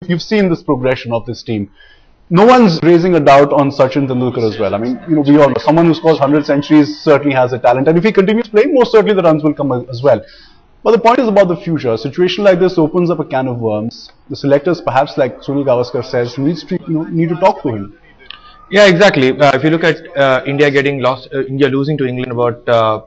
you've seen this progression of this team. No one's raising a doubt on Sachin Tendulkar as well. I mean, we all know someone who scores 100 centuries certainly has a talent, and if he continues playing, most certainly the runs will come as well. But the point is about the future. A situation like this opens up a can of worms. The selectors, perhaps like Sunil Gavaskar says, need to talk to him. Yeah, exactly. If you look at India getting lost, India losing to England about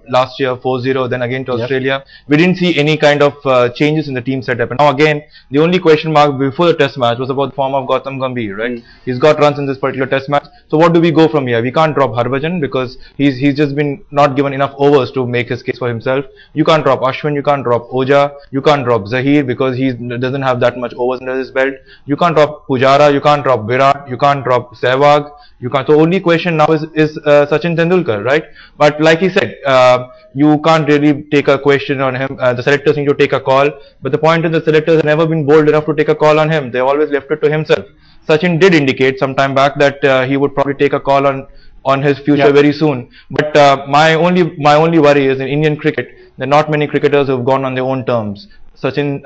last year 4-0, then again to Australia, we didn't see any kind of changes in the team setup. And now again, the only question mark before the test match was about the form of Gautam Gambhir, right? He's got runs in this particular test match. So what do we go from here? We can't drop Harbhajan because he's just been not given enough overs to make his case for himself. You can't drop Ashwin, you can't drop Oja, you can't drop Zahir because he doesn't have that much overs under his belt. You can't drop Pujara, you can't drop Virat, you can't drop Sehwag. You can't. The only question now is Sachin Tendulkar, right? But like he said, you can't really take a question on him. The selectors need to take a call. But the point is, the selectors have never been bold enough to take a call on him. They always left it to himself. Sachin did indicate some time back that he would probably take a call on his future very soon. But my only worry is in Indian cricket, there are not many cricketers who have gone on their own terms. Sunil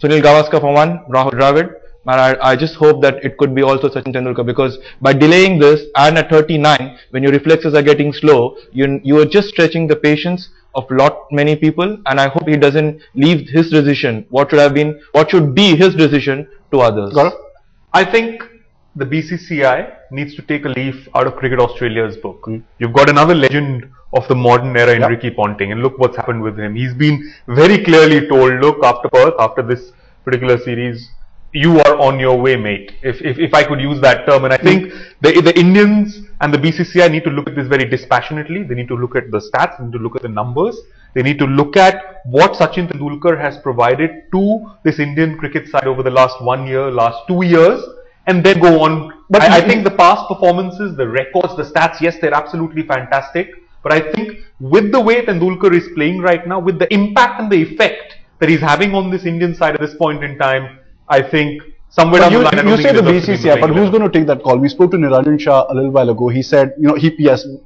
Gavaskar for one, Rahul Dravid. And I just hope that it could be also Sachin Tendulkar, because by delaying this and at 39, when your reflexes are getting slow, you are just stretching the patience of many people, and I hope he doesn't leave his decision, what should be his decision, to others. I think the BCCI needs to take a leaf out of Cricket Australia's book. You've got another legend of the modern era in Ricky Ponting, and look what's happened with him. He's been very clearly told, look, after Perth, after this particular series, you are on your way, mate, if I could use that term. And I think the Indians and the BCCI need to look at this very dispassionately. They need to look at the stats, they need to look at the numbers, they need to look at what Sachin Tendulkar has provided to this Indian cricket side over the last 1 year, last 2 years, and then go on. But I think the past performances, the records, the stats, yes, they're absolutely fantastic. But I think with the way Tendulkar is playing right now, with the impact and the effect that he's having on this Indian side at this point in time, I think somewhere down the line, you say the BCCI, but who's going to take that call? We spoke to Niranjan Shah a little while ago. He said, he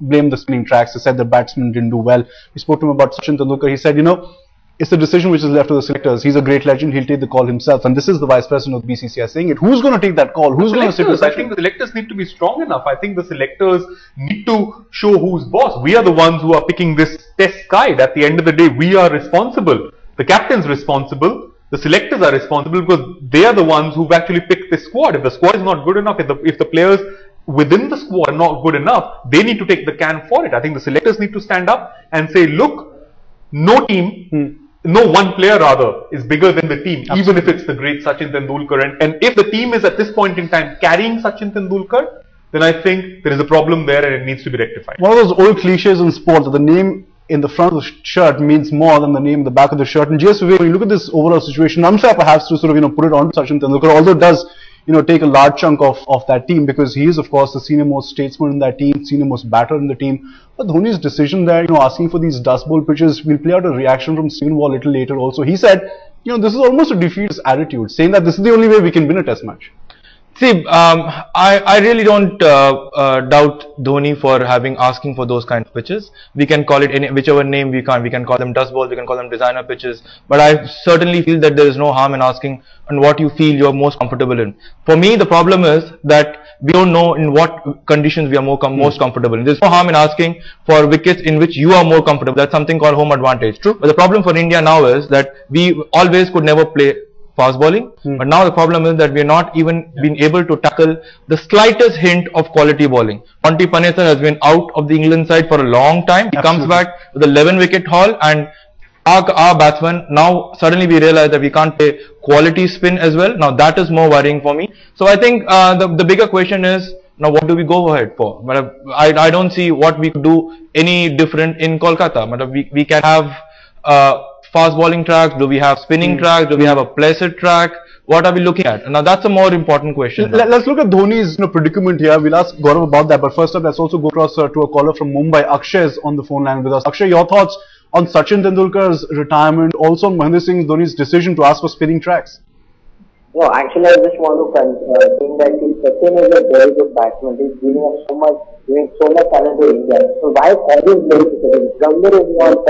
blamed the spinning tracks. He said the batsmen didn't do well. We spoke to him about Sachin Tendulkar. He said, it's a decision which is left to the selectors. He's a great legend. He'll take the call himself. And this is the vice president of the BCCI saying it. Who's going to take that call? Who's going to sit with Sachin? I think the selectors need to be strong enough. I think the selectors need to show who's boss. We are the ones who are picking this test guide. At the end of the day, we are responsible. The captain's responsible. The selectors are responsible because they are the ones who've actually picked the squad. If the squad is not good enough, if the players within the squad are not good enough, they need to take the can for it. I think the selectors need to stand up and say, look, no team, no one player rather is bigger than the team, even if it's the great Sachin Tendulkar. And if the team is at this point in time carrying Sachin Tendulkar, then I think there is a problem there and it needs to be rectified. One of those old cliches in sports that the name in the front of the shirt means more than the name in the back of the shirt. And just when you look at this overall situation, unfair perhaps to sort of put it on Sachin Tendulkar, although it does take a large chunk of that team, because he is of course the senior most statesman in that team, senior most batter in the team. But Dhoni's decision there, asking for these dust bowl pitches, will play out a reaction from Stephen Waugh a little later also. He said, this is almost a defeatist attitude, saying that this is the only way we can win a test match. See, I really don't doubt Dhoni for asking for those kind of pitches. We can call it whichever name we can. We can call them dust balls, we can call them designer pitches. But I certainly feel that there is no harm in asking on what you feel you're most comfortable in. For me, the problem is that we don't know in what conditions we are most comfortable in. There's no harm in asking for wickets in which you are more comfortable. That's something called home advantage. True. But the problem for India now is that we always could never play fast bowling, but now the problem is that we are not even been able to tackle the slightest hint of quality bowling. Monty Panesar has been out of the England side for a long time. He comes back with 11 wicket haul, and our batsmen, now suddenly we realize that we can't play quality spin as well. Now that is more worrying for me. So I think the bigger question is, now what do we go ahead for? But I don't see what we could do any different in Kolkata. But we can have fast bowling tracks, do we have spinning tracks, do we have a placid track, what are we looking at? Now that's a more important question. Let's look at Dhoni's predicament here. We'll ask Gaurav about that, but first up let's also go across to a caller from Mumbai. Akshay is on the phone line with us. Akshay, your thoughts on Sachin Tendulkar's retirement, also on Mahendra Singh Dhoni's decision to ask for spinning tracks? No, actually I just want to think that Sachin is a very good batsman. He's giving us so much talent to India. So why always blame Sachin? Gambhir is not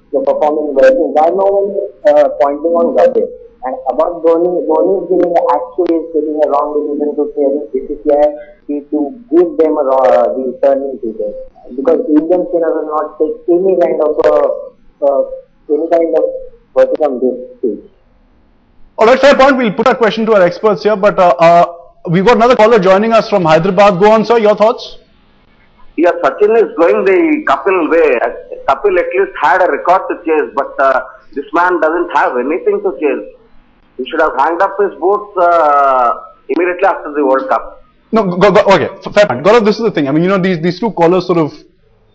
performing well. Why no one pointing on Gambhir? And about Dhoni is giving actually taking a wrong decision to say BCCI to give them the turning period, because Indian spinners will not take any kind of work from this stage. Alright, fair point. We'll put that question to our experts here, but we've got another caller joining us from Hyderabad. Go on, sir. Your thoughts? Yeah, Sachin is going the Kapil way. Kapil at least had a record to chase, but this man doesn't have anything to chase. He should have hanged up his boots immediately after the World Cup. No, okay, fair point. Gaurav, this is the thing. I mean, these two callers sort of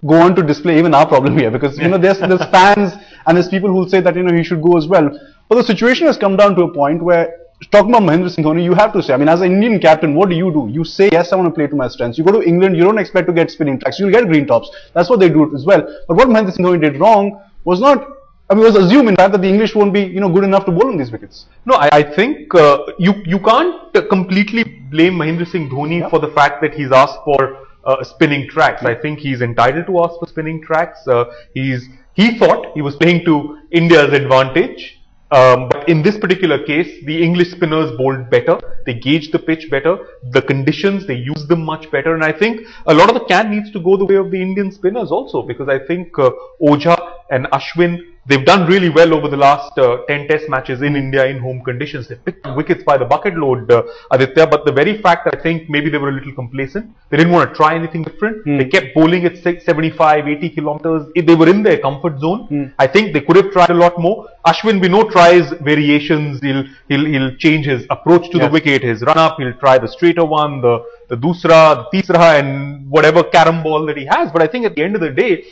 go on to display even our problem here, because there's fans and there's people who say that he should go as well. But the situation has come down to a point where, talking about Mahendra Singh Dhoni, you have to say, I mean, as an Indian captain, what do? You say, yes, I want to play to my strengths. You go to England, you don't expect to get spinning tracks. You'll get green tops. That's what they do as well. But what Mahendra Singh Dhoni did wrong was not, I mean, was assume in fact that the English won't be, good enough to bowl on these wickets. No, I think you can't completely blame Mahendra Singh Dhoni for the fact that he's asked for spinning tracks. I think he's entitled to ask for spinning tracks. He thought he was playing to India's advantage. But in this particular case, the English spinners bowled better. They gauged the pitch better. The conditions, they used them much better. And I think a lot of the can needs to go the way of the Indian spinners also, because I think Ojha and Ashwin, they've done really well over the last 10 test matches in India in home conditions. They picked wickets by the bucket load, Aditya. But the very fact that I think maybe they were a little complacent, they didn't want to try anything different. They kept bowling at 75, 80 kilometers. They were in their comfort zone. I think they could have tried a lot more. Ashwin, we know, tries variations. He'll change his approach to the wicket, his run up. He'll try the straighter one, the dusra, the tisra, and whatever carom ball that he has. But I think at the end of the day,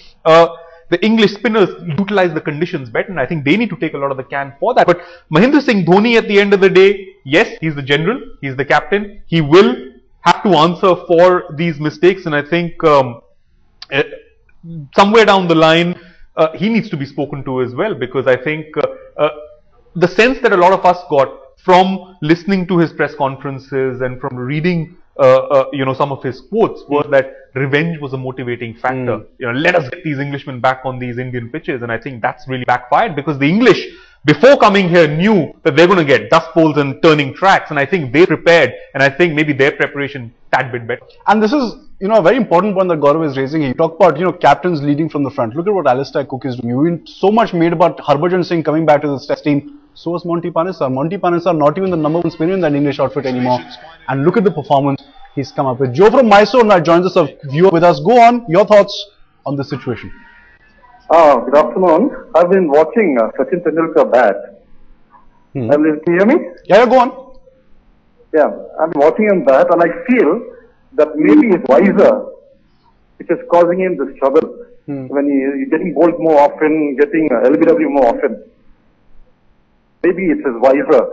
the English spinners utilize the conditions better, and I think they need to take a lot of the can for that. But Mahendra Singh Dhoni, at the end of the day, yes, he's the general, he's the captain. He will have to answer for these mistakes, and I think somewhere down the line, he needs to be spoken to as well, because I think the sense that a lot of us got from listening to his press conferences and from reading some of his quotes was that revenge was a motivating factor. Let us get these Englishmen back on these Indian pitches, and I think that's really backfired, because the English, before coming here, knew that they're going to get dust bowls and turning tracks, and I think they prepared, and I think maybe their preparation tad bit better. And this is, a very important point that Gaurav is raising. He talked about, captains leading from the front. Look at what Alistair Cook is doing. We've been so much made about Harbhajan Singh coming back to this test team. So was Monty Panesar. Monty Panesar not even the number one spinner in that English outfit anymore. And look at the performance he's come up with. Joe from Mysore now joins us, a viewer with us. Go on, your thoughts on this situation. Good afternoon. I've been watching Sachin Tendulkar bat. Can you hear me? Yeah, go on. Yeah, I'm watching him bat, and I feel that maybe his visor, which is causing him this trouble. When he's getting bowled more often, getting LBW more often. Maybe it's his visor.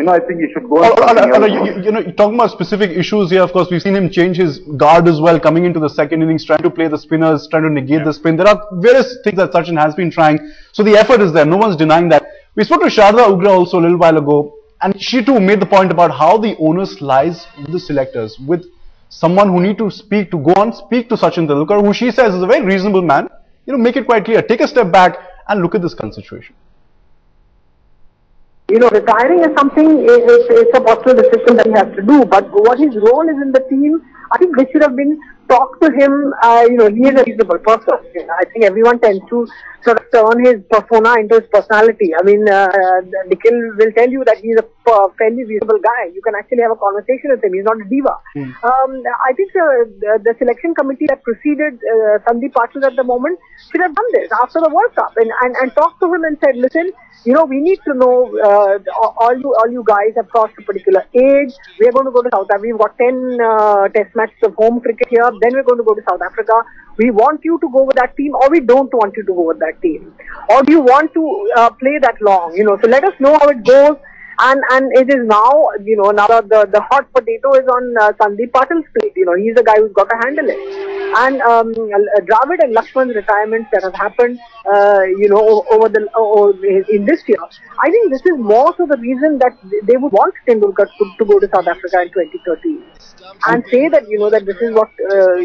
I think he should go. You're talking about specific issues here. Of course, we've seen him change his guard as well, coming into the second innings, trying to play the spinners, trying to negate the spin. There are various things that Sachin has been trying. So the effort is there. No one's denying that. We spoke to Sharda Ugra also a little while ago, and she too made the point about how the onus lies with the selectors, with someone who need to speak to Sachin Tendulkar, who she says is a very reasonable man. Make it quite clear. Take a step back and look at this current situation. Retiring is something, it's a personal decision that he has to do, but what his role is in the team, I think this should have been talked to him. He is a reasonable person. I think everyone tends to sort of turn his persona into his personality. I mean, Nikhil will tell you that he's a fairly reasonable guy. You can actually have a conversation with him. He's not a diva. I think the selection committee that preceded Sandeep Patil at the moment should have done this after the World Cup and talked to him and said, listen, we need to know, all you guys have crossed a particular age. We are going to go to South Africa. We've got 10 test matches of home cricket here. Then we're going to go to South Africa. We want you to go with that team, or we don't want you to go with that team. Or do you want to play that long? So let us know how it goes. And it is now, now the hot potato is on Sandeep Patil's plate. He's the guy who's got to handle it. And Dravid and Lakshman's retirements that have happened, in this year, I think this is more so the reason that they would want Tendulkar to go to South Africa in 2013 and say that, that this is what,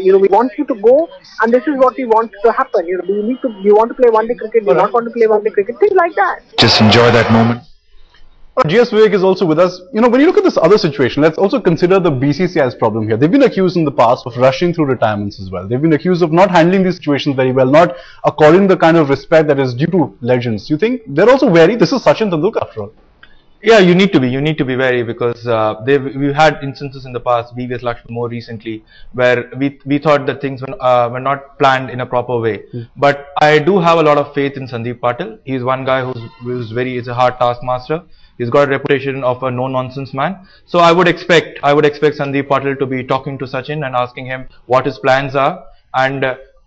we want you to go and this is what we want to happen. Do you want to play one-day cricket? Do you not want to play one-day cricket? Things like that. Just enjoy that moment. GS Vivek is also with us. You know, when you look at this other situation, let's also consider the BCCI's problem here. They've been accused in the past of rushing through retirements as well. They've been accused of not handling these situations very well, not according the kind of respect that is due to legends. You think they're also wary? This is Sachin Tendulkar after all. Yeah, you need to be wary, because we've had instances in the past, VVS Lakshman more recently, where we thought that things were not planned in a proper way. But I do have a lot of faith in Sandeep Patil. He's one guy is a hard taskmaster. He's got a reputation of a no-nonsense man. So I would expect Sandeep Patil to be talking to Sachin and asking him what his plans are. And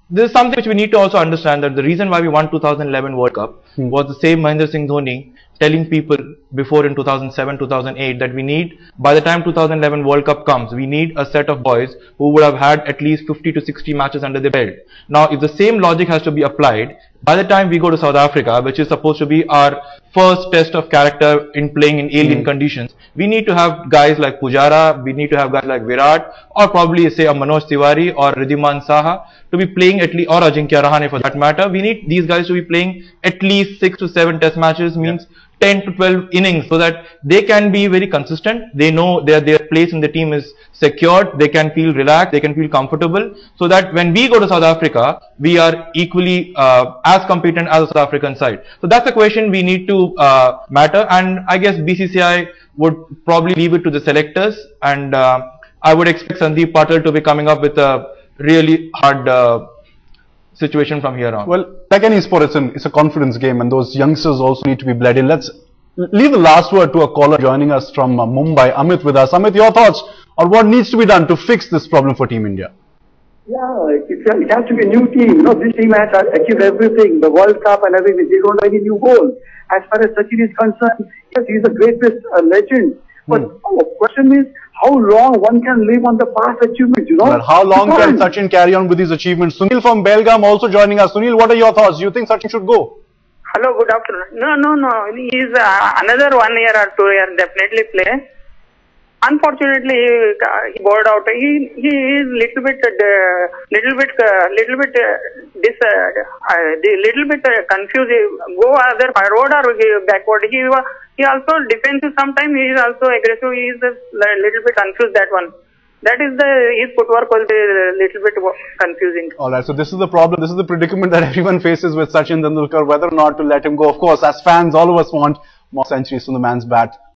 this is something which we need to also understand, that the reason why we won 2011 World Cup was the same Mahendra Singh Dhoni telling people before in 2007, 2008 that we need, by the time 2011 World Cup comes, we need a set of boys who would have had at least 50 to 60 matches under their belt. Now, if the same logic has to be applied, by the time we go to South Africa, which is supposed to be our first test of character in playing in alien conditions, we need to have guys like Pujara, we need to have guys like Virat, or probably say a Manoj Tiwari or Ridhiman Saha to be playing at least, or Ajinkya Rahane for that matter. We need these guys to be playing at least 6 to 7 test matches, means 10 to 12 innings, so that they can be very consistent. They know their place in the team is secured. They can feel relaxed. They can feel comfortable, so that when we go to South Africa, we are equally as competent as the South African side. So that's the question we need to matter. And I guess BCCI would probably leave it to the selectors. And I would expect Sandeep Patil to be coming up with a really hard situation from here on. Well, like any sport, it's a confidence game, and those youngsters also need to be bled in. Let's leave the last word to a caller joining us from Mumbai, Amit, with us. Amit, your thoughts on what needs to be done to fix this problem for Team India? Yeah, it has to be a new team. You know, this team has achieved everything, the World Cup and everything. They don't have any new goals. As far as Sachin is concerned, yes, he's the greatest legend. But the question is, how long one can live on the past achievements, you know? Well, how long can Sachin carry on with these achievements? Sunil from Belgaum also joining us. Sunil, what are your thoughts? Do you think Sachin should go? Hello, good afternoon. No. He is another 1 year or 2 years definitely play. Unfortunately, he bored out. He is little bit confused. Go either forward or backward. He also defensive. Sometimes he is also aggressive. He is a little bit confused. That one. That is his footwork will be a little bit confusing. Alright, so this is the problem. This is the predicament that everyone faces with Sachin Tendulkar, whether or not to let him go. Of course, as fans, all of us want more centuries from the man's bat.